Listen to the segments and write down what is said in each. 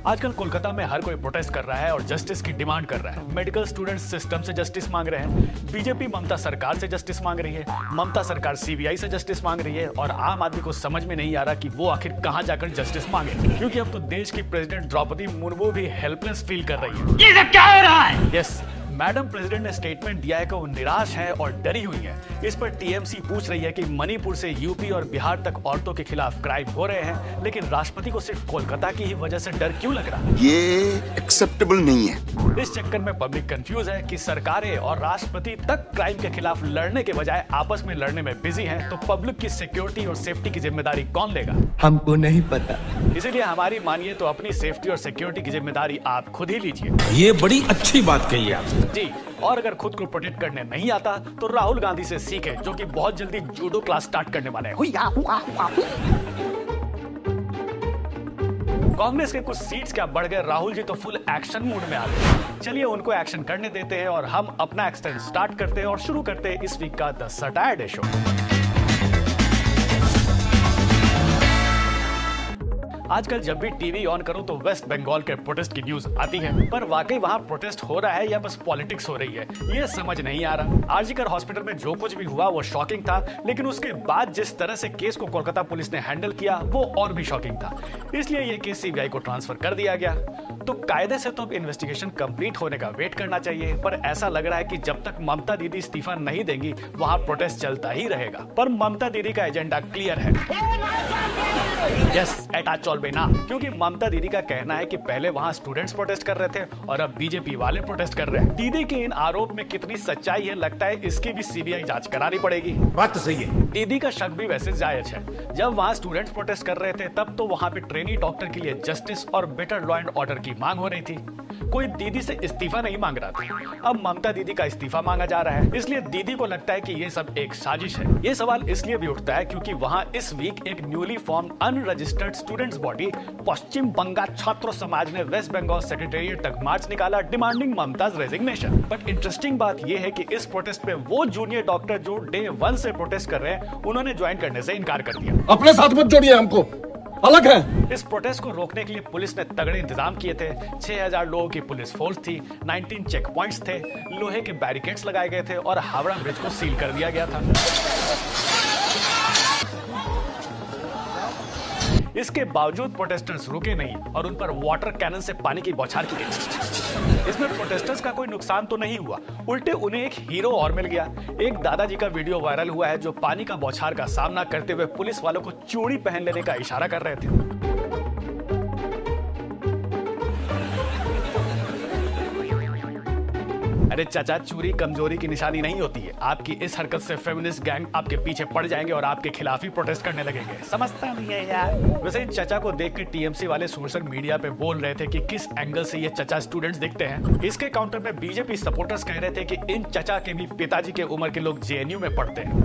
आजकल कोलकाता में हर कोई प्रोटेस्ट कर रहा है और जस्टिस की डिमांड कर रहा है। मेडिकल स्टूडेंट्स सिस्टम से जस्टिस मांग रहे हैं, बीजेपी ममता सरकार से जस्टिस मांग रही है, ममता सरकार सीबीआई से जस्टिस मांग रही है और आम आदमी को समझ में नहीं आ रहा कि वो आखिर कहां जाकर जस्टिस मांगे, क्योंकि अब तो देश की प्रेसिडेंट द्रौपदी मुर्मू भी हेल्पलेस फील कर रही है। ये सब क्या हो रहा है? यस, मैडम प्रेसिडेंट ने स्टेटमेंट दिया है कि वो निराश है और डरी हुई है। इस पर टीएमसी पूछ रही है कि मणिपुर से यूपी और बिहार तक औरतों के खिलाफ क्राइम हो रहे हैं, लेकिन राष्ट्रपति को सिर्फ कोलकाता की ही वजह से डर क्यों लग रहा है? ये एक्सेप्टेबल नहीं है। इस चक्कर में पब्लिक कंफ्यूज है कि सरकारें और राष्ट्रपति तक क्राइम के खिलाफ लड़ने के बजाय आपस में लड़ने में बिजी हैं, तो पब्लिक की सिक्योरिटी और सेफ्टी की जिम्मेदारी कौन लेगा? हमको नहीं पता। इसीलिए हमारी मानिए तो अपनी सेफ्टी और सिक्योरिटी की जिम्मेदारी आप खुद ही लीजिए। ये बड़ी अच्छी बात कही आपने। जी, और अगर खुद को प्रोटेक्ट करने नहीं आता तो राहुल गांधी से सीखे, जो कि बहुत जल्दी जूडो क्लास स्टार्ट करने वाले हैं। कांग्रेस के कुछ सीट्स क्या बढ़ गए, राहुल जी तो फुल एक्शन मूड में आ गए। चलिए उनको एक्शन करने देते हैं और हम अपना एक्सटेंड स्टार्ट करते हैं और शुरू करते हैं इस वीक का द सैटरडे शो। आजकल जब भी टीवी ऑन करो तो वेस्ट बंगाल के प्रोटेस्ट की न्यूज आती है, पर वाकई वहाँ प्रोटेस्ट हो रहा है या बस पॉलिटिक्स हो रही है, ये समझ नहीं आ रहा। आरजीकर हॉस्पिटल में जो कुछ भी हुआ वो शॉकिंग था, लेकिन उसके बाद जिस तरह से केस को कोलकाता पुलिस ने हैंडल किया वो और भी शॉकिंग था। इसलिए ये केस सीबीआई को ट्रांसफर कर दिया गया। तो कायदे से तो अब इन्वेस्टिगेशन कंप्लीट होने का वेट करना चाहिए, पर ऐसा लग रहा है कि जब तक ममता दीदी इस्तीफा नहीं देंगी वहाँ प्रोटेस्ट चलता ही रहेगा। पर ममता दीदी का एजेंडा क्लियर है। यस, एटा चौलबे ना, क्योंकि ममता दीदी का कहना है कि पहले वहाँ स्टूडेंट्स प्रोटेस्ट कर रहे थे और अब बीजेपी वाले प्रोटेस्ट कर रहे हैं। दीदी के इन आरोप में कितनी सच्चाई है, लगता है इसकी भी सीबीआई जांच करानी पड़ेगी। बात तो सही है। दीदी का शक भी वैसे जायज है। जब वहाँ स्टूडेंट्स प्रोटेस्ट कर रहे थे तब तो वहाँ पे ट्रेनी डॉक्टर के लिए जस्टिस और बेटर लॉ एंड ऑर्डर की मांग हो रही थी। कोई दीदी से इस्तीफा नहीं मांग रहा था। अब ममता दीदी का इस्तीफा मांगा जा रहा है, इसलिए दीदी को लगता है कि ये सब एक साजिश है। ये सवाल इसलिए भी उठता है क्योंकि वहाँ इस वीक एक newly form unregistered students body Paschim Bangal Chhatra Samaj ने वेस्ट बंगाल सेक्रेटेरिएट तक मार्च निकाला demanding Mamata's resignation. But interesting बात यह है कि इस प्रोटेस्ट में वो जूनियर डॉक्टर जो डे 1 से प्रोटेस्ट कर रहे हैं, उन्होंने ज्वाइन करने से इनकार कर दिया। अपने साथ मत जोड़िए, हमको अलग है। इस प्रोटेस्ट को रोकने के लिए पुलिस ने तगड़े इंतजाम किए थे। 6000 लोगों की पुलिस फोर्स थी, 19 चेक पॉइंट्स थे, लोहे के बैरिकेड्स लगाए गए थे और हावड़ा ब्रिज को सील कर दिया गया था। इसके बावजूद प्रोटेस्टर्स रुके नहीं और उन पर वाटर कैनन से पानी की बौछार की गई। इसमें प्रोटेस्टर्स का कोई नुकसान तो नहीं हुआ, उल्टे उन्हें एक हीरो और मिल गया। एक दादाजी का वीडियो वायरल हुआ है जो पानी का बौछार का सामना करते हुए पुलिस वालों को चूड़ी पहन लेने का इशारा कर रहे थे। अरे चाचा, चोरी कमजोरी की निशानी नहीं होती है। आपकी इस हरकत से फेमिनिस्ट गैंग आपके पीछे पड़ जाएंगे और आपके खिलाफ ही प्रोटेस्ट करने लगेंगे। समझता नहीं है यार। वैसे इन चचा को देख के टीएमसी वाले सोशल मीडिया पे बोल रहे थे कि किस एंगल से ये चचा स्टूडेंट्स दिखते हैं। इसके काउंटर में बीजेपी सपोर्टर्स कह रहे थे कि इन चचा के भी पिताजी के उम्र के लोग जेएनयू में पढ़ते हैं।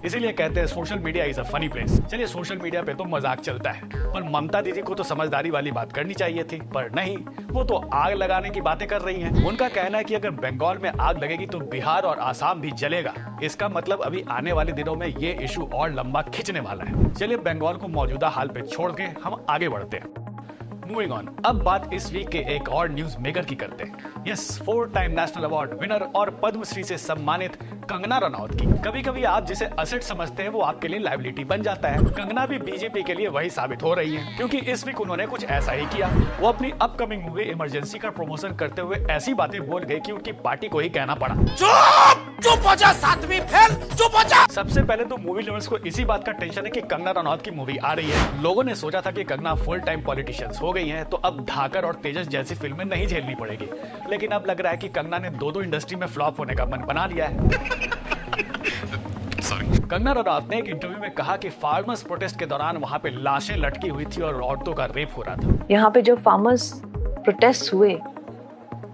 इसीलिए कहते हैं social media is a funny place. चलिए, सोशल मीडिया पे तो मजाक चलता है, पर ममता दीदी को तो समझदारी वाली बात करनी चाहिए थी, पर नहीं, वो तो आग लगाने की बातें कर रही हैं। उनका कहना है कि अगर बंगाल में आग लगेगी तो बिहार और आसाम भी जलेगा। इसका मतलब अभी आने वाले दिनों में ये इशू और लंबा खिंचने वाला है। चलिए, बंगाल को मौजूदा हाल पे छोड़ के हम आगे बढ़ते हैं। मूविंग ऑन, अब बात इस वीक के एक और न्यूज मेकर की करते हैं। Yes, 4 time national award winner और पद्मश्री से सम्मानित कंगना रनौत की। कभी कभी आप जिसे असेट समझते हैं वो आपके लिए लायबिलिटी बन जाता है। कंगना भी बीजेपी के लिए वही साबित हो रही है, क्योंकि इस वीक उन्होंने कुछ ऐसा ही किया। वो अपनी अपकमिंग मूवी इमरजेंसी का प्रमोशन करते हुए ऐसी बातें बोल गई कि उनकी पार्टी को ही कहना पड़ा। चुप हो जा, सातवीं फेल, चुप हो जा। सबसे पहले तो मूवी लवर्स को इसी बात का टेंशन है कि कंगना रनौत की मूवी आ रही है। लोगों ने सोचा था कि कंगना फुल टाइम पॉलिटिशियंस हो गई हैं, तो अब धाकर और तेजस जैसी फिल्में नहीं झेलनी पड़ेगी। लेकिन अब लग रहा है कि कंगना ने दो इंडस्ट्री में फ्लॉप होने का मन बना लिया है। कंगना रनौत ने एक इंटरव्यू में कहा कि फार्मर्स प्रोटेस्ट के दौरान वहाँ पे लाशें लटकी हुई थी और औरतों का रेप हो रहा था। यहाँ पे जो फार्मर्स प्रोटेस्ट हुए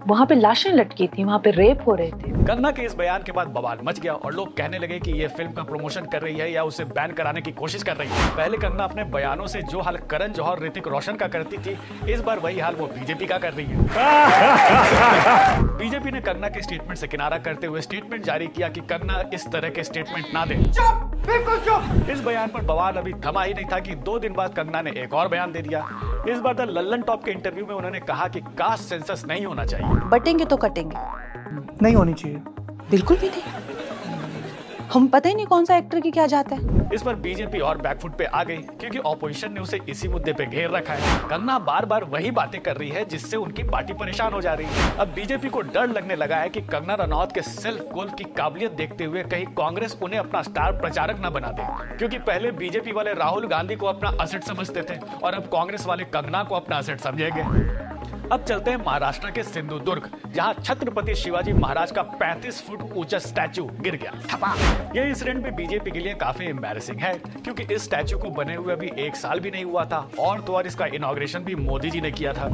वहाँ पे लाशें लटकी थी, वहाँ पे रेप हो रहे थे। कंगना के इस बयान के बाद बवाल मच गया और लोग कहने लगे कि ये फिल्म का प्रमोशन कर रही है या उसे बैन कराने की कोशिश कर रही है। पहले कंगना अपने बयानों से जो हाल करण जौहर, ऋतिक रोशन का करती थी, इस बार वही हाल वो बीजेपी का कर रही है। बीजेपी ने कंगना के स्टेटमेंट से किनारा करते हुए स्टेटमेंट जारी किया कि कंगना इस तरह के स्टेटमेंट ना दे। चुप, बिल्कुल चुप। इस बयान पर बवाल अभी थमा ही नहीं था कि 2 दिन बाद कंगना ने एक और बयान दे दिया। इस बार द लल्लन टॉप के इंटरव्यू में उन्होंने कहा कि कास्ट सेंसस नहीं होना चाहिए। बटेंगे तो कटेंगे, नहीं होनी चाहिए। बिल्कुल भी नहीं। हम पता ही नहीं कौन सा एक्टर की क्या जाता है। इस पर बीजेपी और बैकफुट पे आ गई क्योंकि ऑपोजिशन ने उसे इसी मुद्दे पे घेर रखा है। कंगना बार बार वही बातें कर रही है जिससे उनकी पार्टी परेशान हो जा रही है। अब बीजेपी को डर लगने लगा है कि कंगना रनौत के सेल्फ गोल की काबिलियत देखते हुए कहीं कांग्रेस उन्हें अपना स्टार प्रचारक न बना दे, क्योंकि पहले बीजेपी वाले राहुल गांधी को अपना असेट समझते थे और अब कांग्रेस वाले कंगना को अपना असेट समझेंगे। अब चलते हैं महाराष्ट्र के सिंधुदुर्ग, जहां छत्रपति शिवाजी महाराज का 35 फुट ऊंचा स्टैचू गिर गया। यह इंसिडेंट भी बीजेपी के लिए काफी एम्बैरेसिंग है क्योंकि इस स्टैचू को बने हुए अभी 1 साल भी नहीं हुआ था और तो और इसका इनॉग्रेशन भी मोदी जी ने किया था।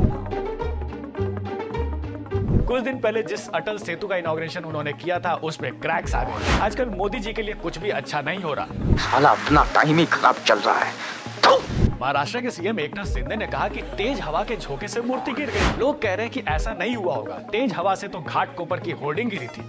कुछ दिन पहले जिस अटल सेतु का इनॉग्रेशन उन्होंने किया था उसमें क्रैक्स आ गए। आजकल मोदी जी के लिए कुछ भी अच्छा नहीं हो रहा। साला अपना टाइम ही खराब चल रहा है। महाराष्ट्र के सीएम एकनाथ शिंदे ने कहा कि तेज हवा के झोंके से मूर्ति गिर गई। लोग कह रहे हैं कि ऐसा नहीं हुआ होगा, तेज हवा से तो घाट कोपर की होर्डिंग गिरी थी।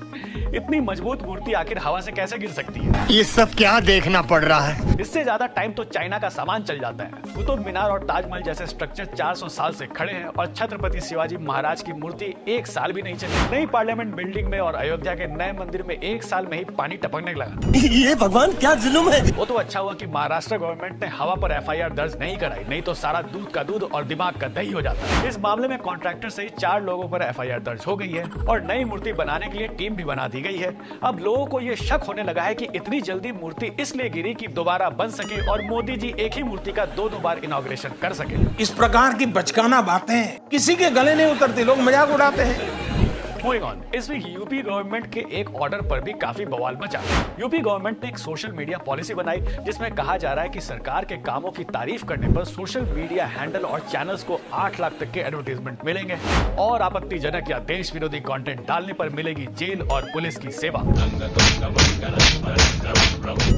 इतनी मजबूत मूर्ति आखिर हवा से कैसे गिर सकती है? ये सब क्या देखना पड़ रहा है? इससे ज्यादा टाइम तो चाइना का सामान चल जाता है। कुतुब मीनार और ताजमहल जैसे स्ट्रक्चर 400 साल से खड़े हैं और छत्रपति शिवाजी महाराज की मूर्ति 1 साल भी नहीं चली। नई पार्लियामेंट बिल्डिंग में और अयोध्या के नए मंदिर में 1 साल में ही पानी टपकने लगा। ये भगवान क्या जुल्म है? वो तो अच्छा हुआ कि महाराष्ट्र गवर्नमेंट ने हवा पर FIR दर्ज नहीं कराई, नहीं तो सारा दूध का दूध और दिमाग का दही हो जाता। इस मामले में कॉन्ट्रैक्टर सहित 4 लोगों पर FIR दर्ज हो गई है और नई मूर्ति बनाने के लिए टीम भी बना दी गई है। अब लोगों को ये शक होने लगा है कि इतनी जल्दी मूर्ति इसलिए गिरी कि दोबारा बन सके और मोदी जी एक ही मूर्ति का 2 बार इनॉग्रेशन कर सके। इस प्रकार की बचकाना बातें किसी के गले नहीं उतरती, लोग मजाक उड़ाते हैं। Moving on, इस वीक यूपी गवर्नमेंट के एक ऑर्डर पर भी काफी बवाल मचा। यूपी गवर्नमेंट ने एक सोशल मीडिया पॉलिसी बनाई जिसमें कहा जा रहा है कि सरकार के कामों की तारीफ करने पर सोशल मीडिया हैंडल और चैनल्स को 8 लाख तक के एडवर्टाइजमेंट मिलेंगे और आपत्तिजनक या देश विरोधी कंटेंट डालने पर मिलेगी जेल और पुलिस की सेवा।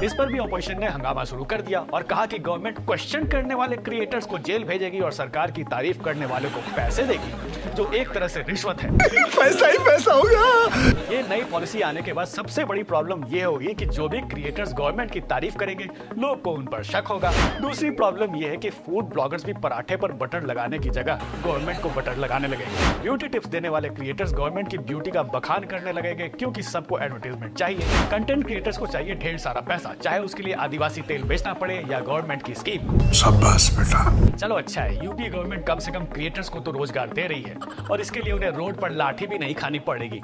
इस पर भी ऑपोजिशन ने हंगामा शुरू कर दिया और कहा कि गवर्नमेंट क्वेश्चन करने वाले क्रिएटर्स को जेल भेजेगी और सरकार की तारीफ करने वालों को पैसे देगी, जो एक तरह से रिश्वत है। पैसा होगा। ये नई पॉलिसी आने के बाद सबसे बड़ी प्रॉब्लम ये होगी कि जो भी क्रिएटर्स गवर्नमेंट की तारीफ करेंगे लोग को उन पर शक होगा। दूसरी प्रॉब्लम ये है कि फूड ब्लॉगर्स भी पराठे पर बटर लगाने की जगह गवर्नमेंट को बटर लगाने लगे। ब्यूटी टिप्स देने वाले क्रिएटर्स गवर्नमेंट की ब्यूटी का बखान करने लगेंगे क्योंकि सबको एडवर्टाइजमेंट चाहिए। कंटेंट क्रिएटर्स को चाहिए ढेर सारा पैसा, चाहे उसके लिए आदिवासी तेल बेचना पड़े या गवर्नमेंट की स्कीम। शाबाश बेटा। चलो अच्छा है, यूपी गवर्नमेंट कम से कम क्रिएटर्स को तो रोजगार दे रही है और इसके लिए उन्हें रोड पर लाठी भी नहीं खानी पड़ेगी।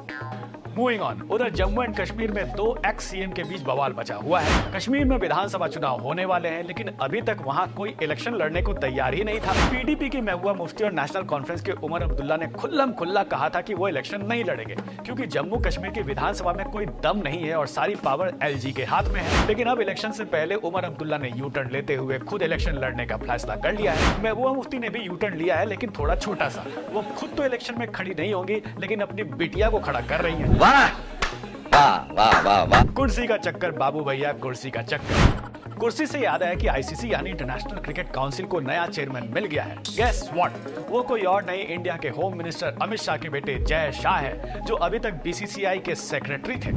मूविंग ऑन, उधर जम्मू एंड कश्मीर में 2 एक्स सीएम के बीच बवाल मचा हुआ है। कश्मीर में विधानसभा चुनाव होने वाले हैं लेकिन अभी तक वहां कोई इलेक्शन लड़ने को तैयार ही नहीं था। पीडीपी की महबूबा मुफ्ती और नेशनल कॉन्फ्रेंस के उमर अब्दुल्ला ने खुल्लम-खुल्ला कहा था कि वो इलेक्शन नहीं लड़ेंगे क्योंकि जम्मू कश्मीर की विधानसभा में कोई दम नहीं है और सारी पावर एलजी के हाथ में है। लेकिन अब इलेक्शन से पहले उमर अब्दुल्ला ने यू टर्न लेते हुए खुद इलेक्शन लड़ने का फैसला कर लिया है। महबूबा मुफ्ती ने भी यू टर्न लिया है लेकिन थोड़ा छोटा सा। वो खुद तो इलेक्शन में खड़ी नहीं होंगी लेकिन अपनी बिटिया को खड़ा कर रही है। वाह वाह वाह वाह। कुर्सी का चक्कर बाबू भैया, कुर्सी का चक्कर। कुर्सी से याद आया कि आईसीसी यानी इंटरनेशनल क्रिकेट काउंसिल को नया चेयरमैन मिल गया है। Guess what? वो कोई और नहीं, इंडिया के होम मिनिस्टर अमित शाह के बेटे जय शाह है जो अभी तक बीसीसीआई के सेक्रेटरी थे।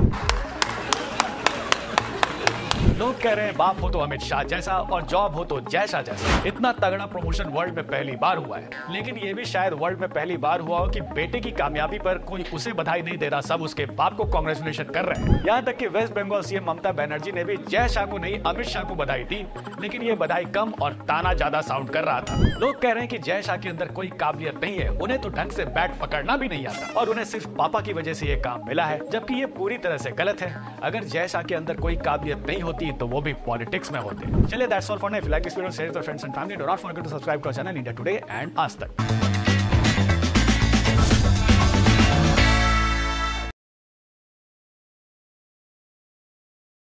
लोग कह रहे हैं बाप हो तो अमित शाह जैसा और जॉब हो तो जय शाह जैसा। इतना तगड़ा प्रमोशन वर्ल्ड में पहली बार हुआ है, लेकिन ये भी शायद वर्ल्ड में पहली बार हुआ हो कि बेटे की कामयाबी पर कोई उसे बधाई नहीं दे रहा, सब उसके बाप को कांग्रेचुलेशन कर रहे हैं। यहाँ तक कि वेस्ट बंगाल सीएम ममता बनर्जी ने भी जय शाह को नहीं अमित शाह को बधाई दी, लेकिन ये बधाई कम और ताना ज्यादा साउंड कर रहा था। लोग कह रहे हैं कि जय शाह के अंदर कोई काबिलियत नहीं है, उन्हें तो ढंग से बैट पकड़ना भी नहीं आता और उन्हें सिर्फ पापा की वजह से ये काम मिला है, जबकि ये पूरी तरह से गलत है। अगर जय शाह के अंदर कोई काबिलियत नहीं होती तो वो भी पॉलिटिक्स में होते। चलिए that's all for now. If you like this video share with your friends and family, do not forget to subscribe to our channel India Today and Aaj तक।